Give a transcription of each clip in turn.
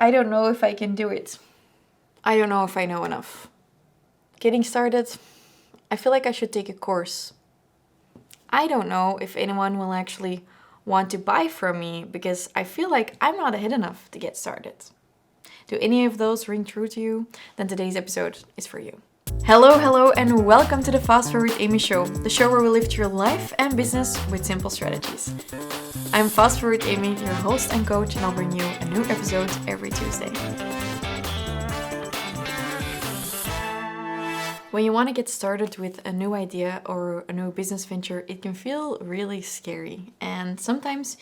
I don't know if I can do it. I don't know if I know enough. Getting started, I feel like I should take a course. I don't know if anyone will actually want to buy from me because I feel like I'm not ahead enough to get started. Do any of those ring true to you? Then today's episode is for you. Hello, and welcome to the Fast Forward Amy Show, the show where we lift your life and business with simple strategies. I'm Fast Forward Amy, your host and coach, and I'll bring you a new episode every Tuesday. When you want to get started with a new idea or a new business venture, it can feel really scary. And sometimes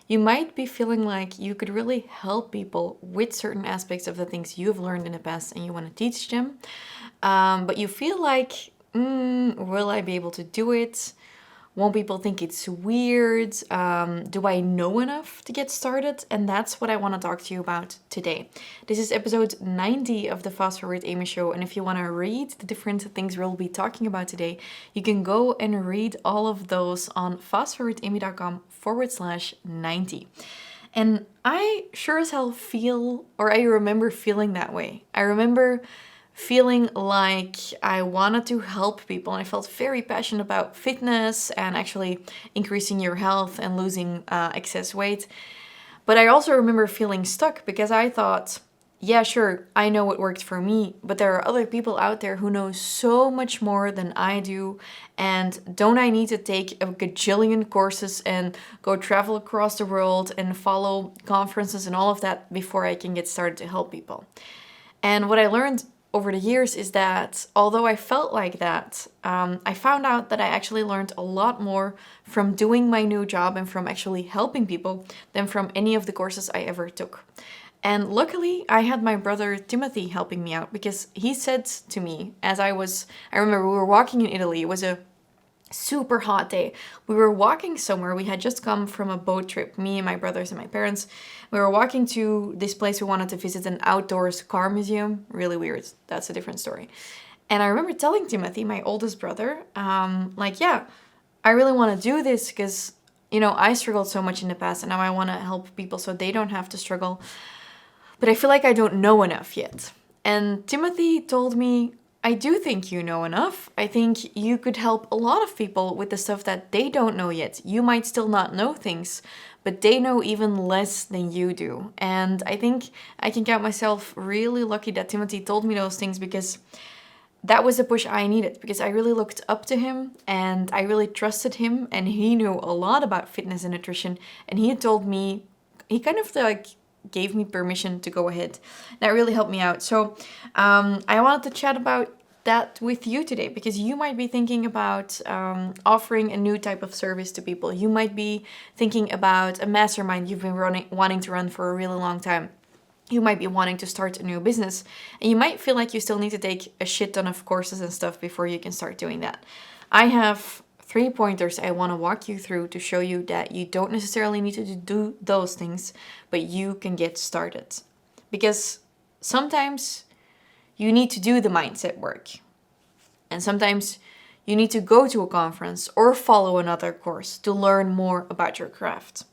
you might be feeling like you could really help people with certain aspects of the things you've learned in the past and you want to teach them. But you feel like, will I be able to do it? Won't people think it's weird? Do I know enough to get started? And that's what I want to talk to you about today. This is episode 90 of the Fast Forward Amy Show. And if you want to read the different things we'll be talking about today, you can go and read all of those on fastforwardamy.com/90. And I sure as hell feel, or I remember feeling that way. I remember feeling like I wanted to help people, and I felt very passionate about fitness and actually increasing your health and losing excess weight. But I also remember feeling stuck because I thought, yeah, sure, I know what worked for me, but there are other people out there who know so much more than I do. And don't I need to take a gajillion courses and go travel across the world and follow conferences and all of that before I can get started to help people? And what I learned over the years is that although I felt like that, I found out that I actually learned a lot more from doing my new job and from actually helping people than from any of the courses I ever took. And luckily, I had my brother Timothy helping me out because he said to me, I remember we were walking in Italy, it was a super hot day. We were walking somewhere. We had just come from a boat trip, me and my brothers and my parents. We were walking to this place we wanted to visit, an outdoors car museum. Really weird. That's a different story. And I remember telling Timothy, my oldest brother, yeah, I really want to do this because, I struggled so much in the past and now I want to help people so they don't have to struggle. But I feel like I don't know enough yet. And Timothy told me, I do think you know enough. I think you could help a lot of people with the stuff that they don't know yet. You might still not know things, but they know even less than you do. And I think I can count myself really lucky that Timothy told me those things because that was the push I needed, because I really looked up to him and I really trusted him, and he knew a lot about fitness and nutrition, and he had told me, he kind of gave me permission to go ahead. That really helped me out. So I wanted to chat about that with you today because you might be thinking about offering a new type of service to people. You might be thinking about a mastermind you've been wanting to run for a really long time. You might be wanting to start a new business, and you might feel like you still need to take a shit ton of courses and stuff before you can start doing that. I have 3 pointers I want to walk you through to show you that you don't necessarily need to do those things, but you can get started. Because sometimes you need to do the mindset work. And sometimes you need to go to a conference or follow another course to learn more about your craft.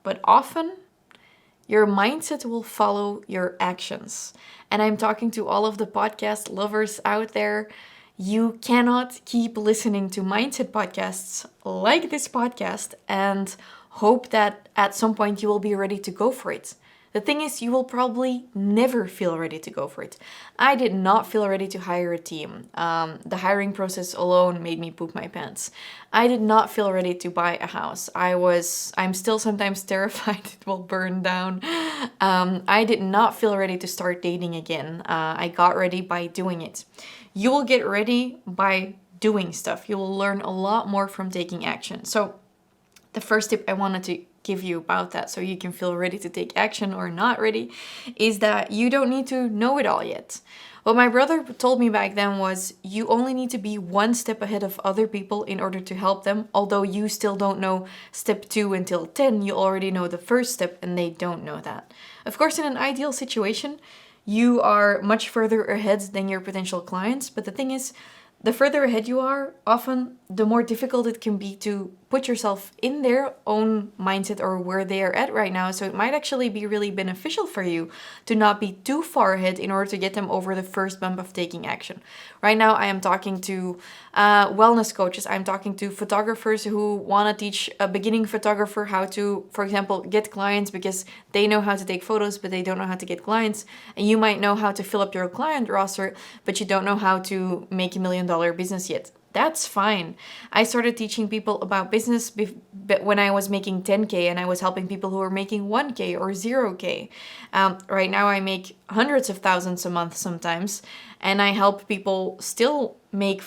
But often, your mindset will follow your actions. And I'm talking to all of the podcast lovers out there. You cannot keep listening to mindset podcasts like this podcast and hope that at some point you will be ready to go for it. The thing is, you will probably never feel ready to go for it. I did not feel ready to hire a team. The hiring process alone made me poop my pants. I did not feel ready to buy a house. I'm still sometimes terrified it will burn down. I did not feel ready to start dating again. I got ready by doing it. You will get ready by doing stuff. You will learn a lot more from taking action. So the first tip I wanted to give you about that, so you can feel ready to take action or not ready, is that you don't need to know it all yet. What my brother told me back then was, you only need to be one step ahead of other people in order to help them. Although you still don't know step 2 until 10, you already know the first step and they don't know that. Of course, in an ideal situation, you are much further ahead than your potential clients. But the thing is, the further ahead you are, often the more difficult it can be to put yourself in their own mindset or where they are at right now. So it might actually be really beneficial for you to not be too far ahead in order to get them over the first bump of taking action. Right now, I am talking to wellness coaches. I'm talking to photographers who want to teach a beginning photographer how to, for example, get clients because they know how to take photos, but they don't know how to get clients. And you might know how to fill up your client roster, but you don't know how to make $1 million business yet. That's fine. I started teaching people about business when I was making 10K, and I was helping people who were making 1K or 0K. Right now I make hundreds of thousands a month sometimes, and I help people still make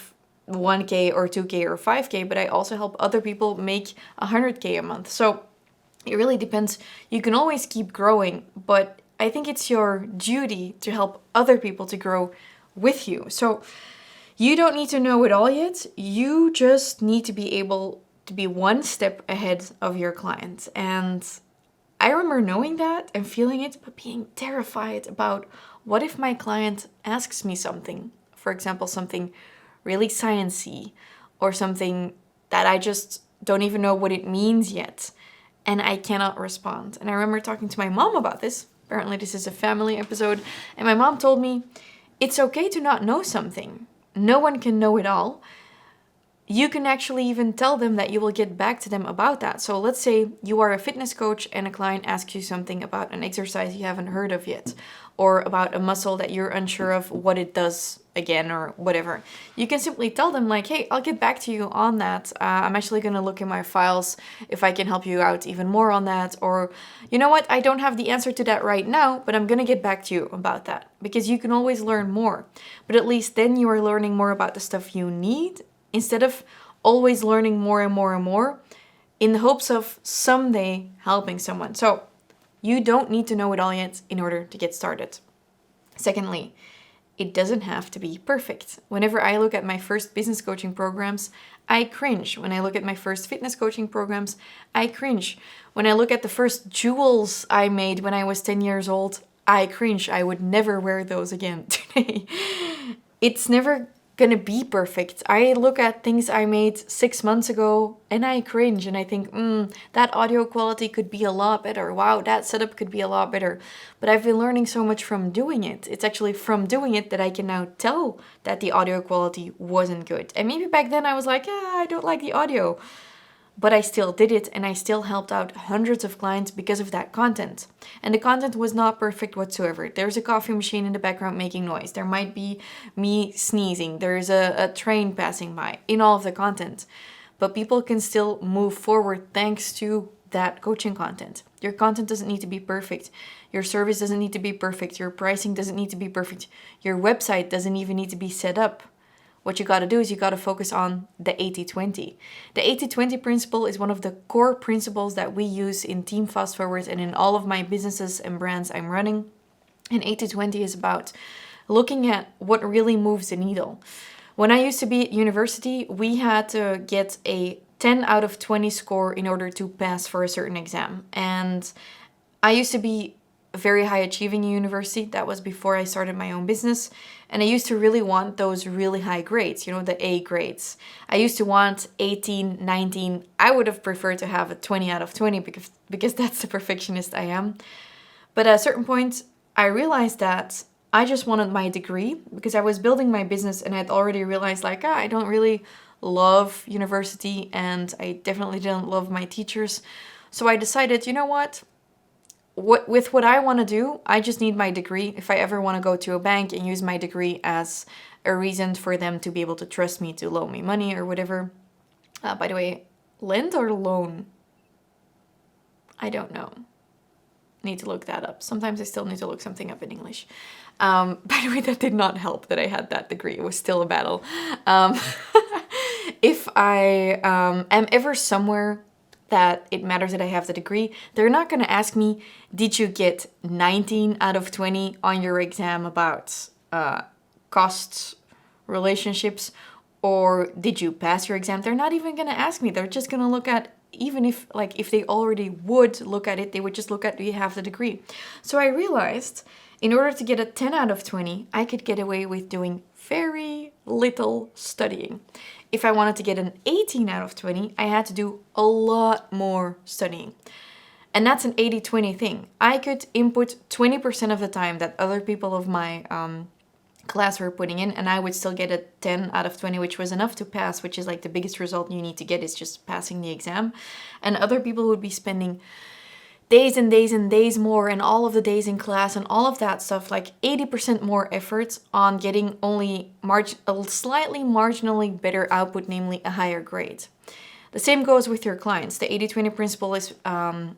1K or 2K or 5K, but I also help other people make 100K a month. So it really depends. You can always keep growing, but I think it's your duty to help other people to grow with you. So you don't need to know it all yet. You just need to be able to be one step ahead of your client. And I remember knowing that and feeling it, but being terrified about what if my client asks me something, for example, something really sciencey or something that I just don't even know what it means yet, and I cannot respond. And I remember talking to my mom about this. Apparently this is a family episode. And my mom told me, it's okay to not know something. No one can know it all. You can actually even tell them that you will get back to them about that. So let's say you are a fitness coach and a client asks you something about an exercise you haven't heard of yet, or about a muscle that you're unsure of what it does again or whatever. You can simply tell them like, hey, I'll get back to you on that. I'm actually going to look in my files if I can help you out even more on that. Or, you know what, I don't have the answer to that right now, but I'm going to get back to you about that, because you can always learn more. But at least then you are learning more about the stuff you need, instead of always learning more and more and more in the hopes of someday helping someone. So you don't need to know it all yet in order to get started. Secondly, it doesn't have to be perfect. Whenever I look at my first business coaching programs, I cringe. When I look at my first fitness coaching programs, I cringe. When I look at the first jewels I made when I was 10 years old, I cringe. I would never wear those again today. It's never gonna be perfect. I look at things I made 6 months ago and I cringe and I think, that audio quality could be a lot better. Wow, that setup could be a lot better. But I've been learning so much from doing it. It's actually from doing it that I can now tell that the audio quality wasn't good. And maybe back then I was like, I don't like the audio. But I still did it, and I still helped out hundreds of clients because of that content. And the content was not perfect whatsoever. There's a coffee machine in the background making noise. There might be me sneezing. There's a train passing by in all of the content. But people can still move forward thanks to that coaching content. Your content doesn't need to be perfect. Your service doesn't need to be perfect. Your pricing doesn't need to be perfect. Your website doesn't even need to be set up. What you got to do is you got to focus on the 80-20. The 80-20 principle is one of the core principles that we use in Team Fast Forward and in all of my businesses and brands I'm running. And 80-20 is about looking at what really moves the needle. When I used to be at university, we had to get a 10 out of 20 score in order to pass for a certain exam. And I used to be very high achieving in university. That was before I started my own business. And I used to really want those really high grades, the A grades. I used to want 18, 19. I would have preferred to have a 20 out of 20 because that's the perfectionist I am. But at a certain point, I realized that I just wanted my degree because I was building my business and I'd already realized I don't really love university and I definitely didn't love my teachers. So I decided, you know what? With what I want to do, I just need my degree. If I ever want to go to a bank and use my degree as a reason for them to be able to trust me to loan me money or whatever. By the way, lend or loan? I don't know. Need to look that up. Sometimes I still need to look something up in English. By the way, that did not help that I had that degree. It was still a battle. If I am ever somewhere that it matters that I have the degree, they're not going to ask me, did you get 19 out of 20 on your exam about costs, relationships, or did you pass your exam? They're not even going to ask me. They're just going to look at, even if they already would look at it, they would just look at, do you have the degree? So I realized in order to get a 10 out of 20, I could get away with doing very, little studying. If I wanted to get an 18 out of 20, I had to do a lot more studying. And that's an 80-20 thing. I could input 20% of the time that other people of my class were putting in, and I would still get a 10 out of 20, which was enough to pass, which is like the biggest result you need to get is just passing the exam. And other people would be spending days and days and days more, and all of the days in class and all of that stuff, like 80% more effort on getting only a slightly marginally better output, namely a higher grade. The same goes with your clients. The 80-20 principle is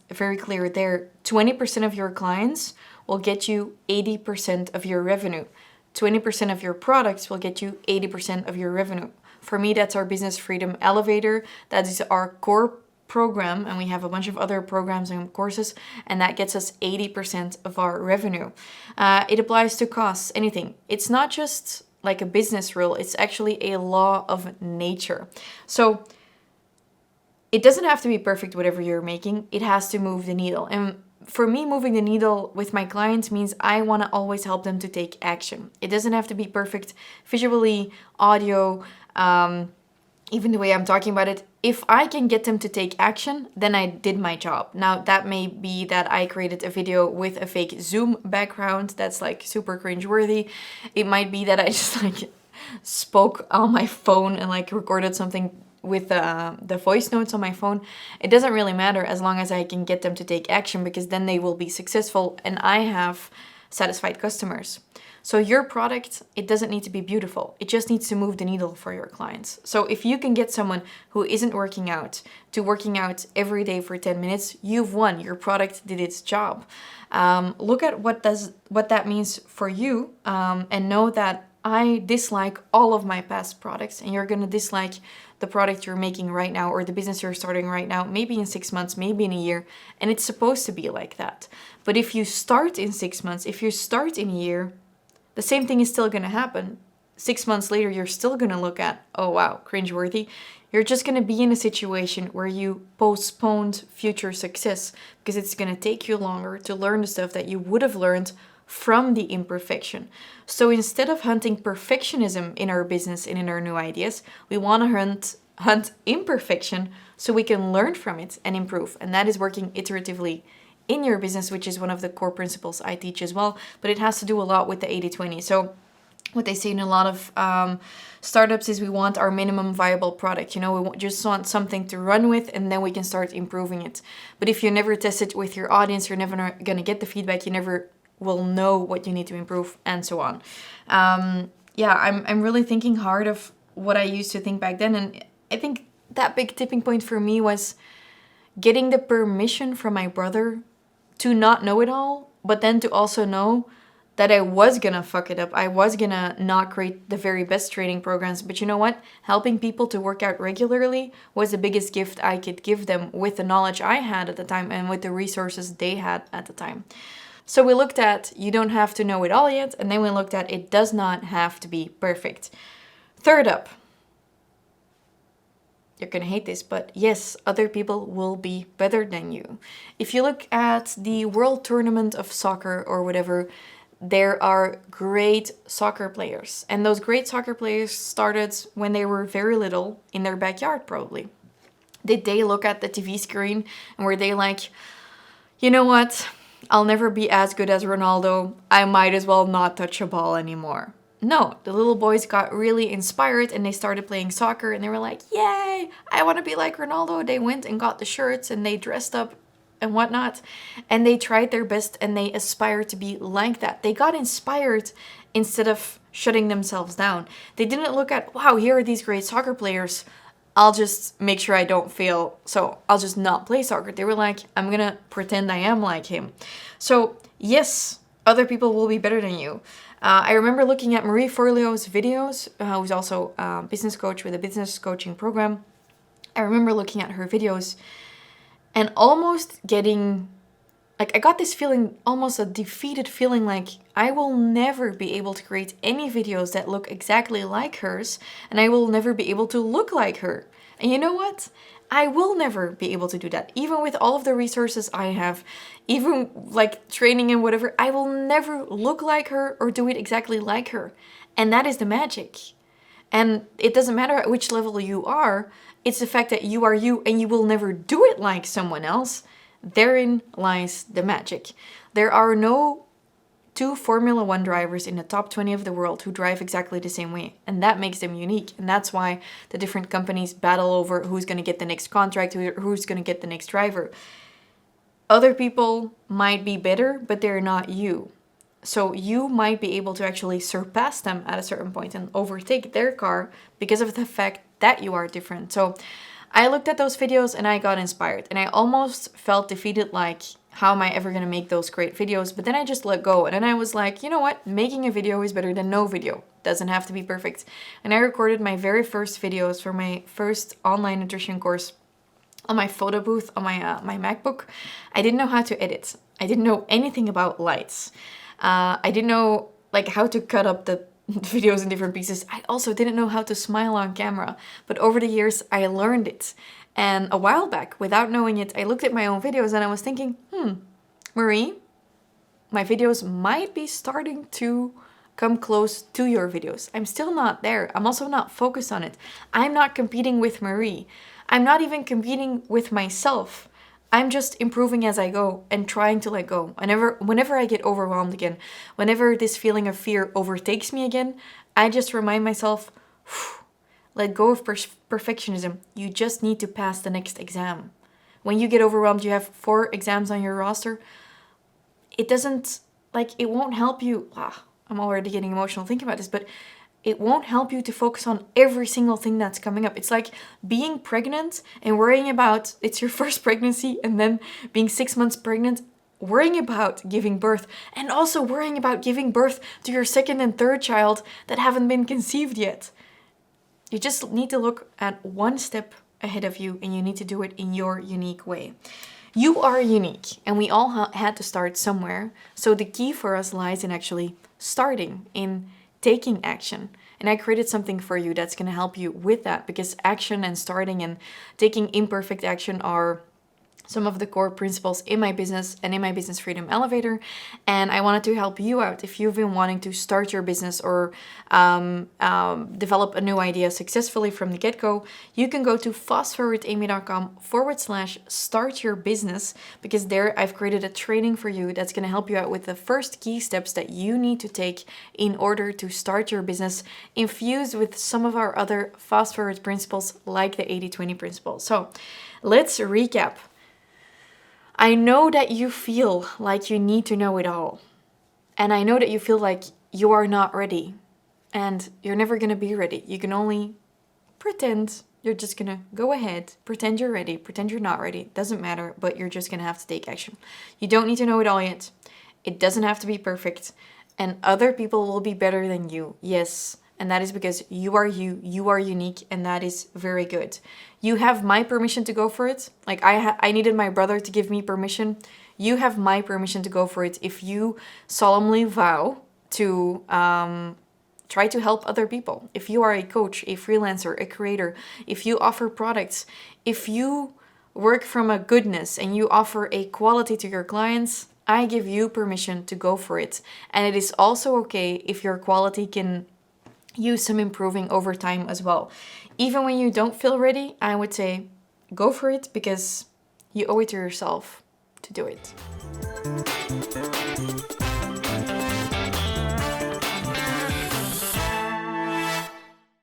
very clear there. 20% of your clients will get you 80% of your revenue. 20% of your products will get you 80% of your revenue. For me, that's our Business Freedom Elevator. That is our core program, and we have a bunch of other programs and courses, and that gets us 80% of our revenue. It applies to costs, anything. It's not just like a business rule, it's actually a law of nature. So it doesn't have to be perfect, whatever you're making. It has to move the needle. And for me, moving the needle with my clients means I want to always help them to take action. It doesn't have to be perfect visually, audio, even the way I'm talking about it. If I can get them to take action, then I did my job. Now, that may be that I created a video with a fake Zoom background that's like super cringeworthy. It might be that I just like spoke on my phone and like recorded something with the voice notes on my phone. It doesn't really matter as long as I can get them to take action, because then they will be successful and I have satisfied customers. So your product, it doesn't need to be beautiful. It just needs to move the needle for your clients. So if you can get someone who isn't working out to working out every day for 10 minutes, you've won. Your product did its job. Look at what that means for you, and know that I dislike all of my past products, and you're going to dislike the product you're making right now or the business you're starting right now, maybe in 6 months, maybe in a year, and it's supposed to be like that. But if you start in 6 months, if you start in a year, the same thing is still going to happen. 6 months later, you're still going to look at, oh wow, cringeworthy. You're just going to be in a situation where you postponed future success because it's going to take you longer to learn the stuff that you would have learned from the imperfection. So instead of hunting perfectionism in our business and in our new ideas, we want to hunt imperfection so we can learn from it and improve. And that is working iteratively in your business, which is one of the core principles I teach as well. But it has to do a lot with the 80-20. So what they say in a lot of startups is we want our minimum viable product. You know, we just want something to run with, and then we can start improving it. But if you never test it with your audience, you're never going to get the feedback. You never will know what you need to improve, and so on. I'm really thinking hard of what I used to think back then, and I think that big tipping point for me was getting the permission from my brother to not know it all, but then to also know that I was gonna fuck it up. I was gonna not create the very best training programs, but you know what? Helping people to work out regularly was the biggest gift I could give them with the knowledge I had at the time and with the resources they had at the time. So we looked at you don't have to know it all yet, and then we looked at it does not have to be perfect. Third up, you're gonna hate this, but yes, other people will be better than you. If you look at the World Tournament of Soccer or whatever, there are great soccer players. And those great soccer players started when they were very little in their backyard, probably. Did they look at the TV screen and were they like, you know what? I'll never be as good as Ronaldo. I might as well not touch a ball anymore. No, the little boys got really inspired and they started playing soccer and they were like, yay, I want to be like Ronaldo. They went and got the shirts and they dressed up and whatnot. And they tried their best and they aspired to be like that. They got inspired instead of shutting themselves down. They didn't look at, wow, here are these great soccer players. I'll just make sure I don't fail, so I'll just not play soccer. They were like, I'm gonna pretend I am like him. So yes, other people will be better than you. I remember looking at Marie Forleo's videos, who's also a business coach with a business coaching program. I remember looking at her videos and almost getting, like, I got this feeling, almost a defeated feeling, like I will never be able to create any videos that look exactly like hers, and I will never be able to look like her. And you know what? I will never be able to do that. Even with all of the resources I have, even like training and whatever, I will never look like her or do it exactly like her. And that is the magic. And it doesn't matter at which level you are, it's the fact that you are you and you will never do it like someone else. Therein lies the magic. There are no two Formula One drivers in the top 20 of the world who drive exactly the same way. And that makes them unique. And that's why the different companies battle over who's going to get the next contract, who's going to get the next driver. Other people might be better, but they're not you. So you might be able to actually surpass them at a certain point and overtake their car because of the fact that you are different. So I looked at those videos and I got inspired, and I almost felt defeated, like, how am I ever going to make those great videos? But then I just let go, and then I was like, you know what? Making a video is better than no video. Doesn't have to be perfect. And I recorded my very first videos for my first online nutrition course on my photo booth on my MacBook. I didn't know how to edit. I didn't know anything about lights. I didn't know like how to cut up the videos in different pieces. I also didn't know how to smile on camera. But over the years, I learned it. And a while back, without knowing it, I looked at my own videos and I was thinking, Marie, my videos might be starting to come close to your videos. I'm still not there. I'm also not focused on it. I'm not competing with Marie. I'm not even competing with myself. I'm just improving as I go and trying to let go. Whenever I get overwhelmed again, whenever this feeling of fear overtakes me again, I just remind myself, let go of perfectionism. You just need to pass the next exam. When you get overwhelmed, you have 4 exams on your roster. It won't help you. I'm already getting emotional thinking about this, but it won't help you to focus on every single thing that's coming up. It's like being pregnant and worrying about it's your first pregnancy, and then being 6 months pregnant, worrying about giving birth, and also worrying about giving birth to your second and third child that haven't been conceived yet. You just need to look at one step ahead of you, and you need to do it in your unique way. You are unique, and we all had to start somewhere. So the key for us lies in actually starting, in taking action. And I created something for you that's going to help you with that, because action and starting and taking imperfect action are some of the core principles in my business and in my Business Freedom Elevator. And I wanted to help you out if you've been wanting to start your business or develop a new idea successfully from the get-go. You can go to fastforwardamy.com/start your business, because there I've created a training for you that's going to help you out with the first key steps that you need to take in order to start your business, infused with some of our other fast forward principles like the 80-20 principle. So let's recap. I know that you feel like you need to know it all. And I know that you feel like you are not ready. And you're never going to be ready. You can only pretend. You're just going to go ahead, pretend you're ready, pretend you're not ready. It doesn't matter, but you're just going to have to take action. You don't need to know it all yet. It doesn't have to be perfect. And other people will be better than you. Yes. And that is because you are unique, and that is very good. You have my permission to go for it. Like I needed my brother to give me permission. You have my permission to go for it if you solemnly vow to try to help other people. If you are a coach, a freelancer, a creator, if you offer products, if you work from a goodness and you offer a quality to your clients, I give you permission to go for it. And it is also okay if your quality can use some improving over time as well. Even when you don't feel ready, I would say go for it, because you owe it to yourself to do it.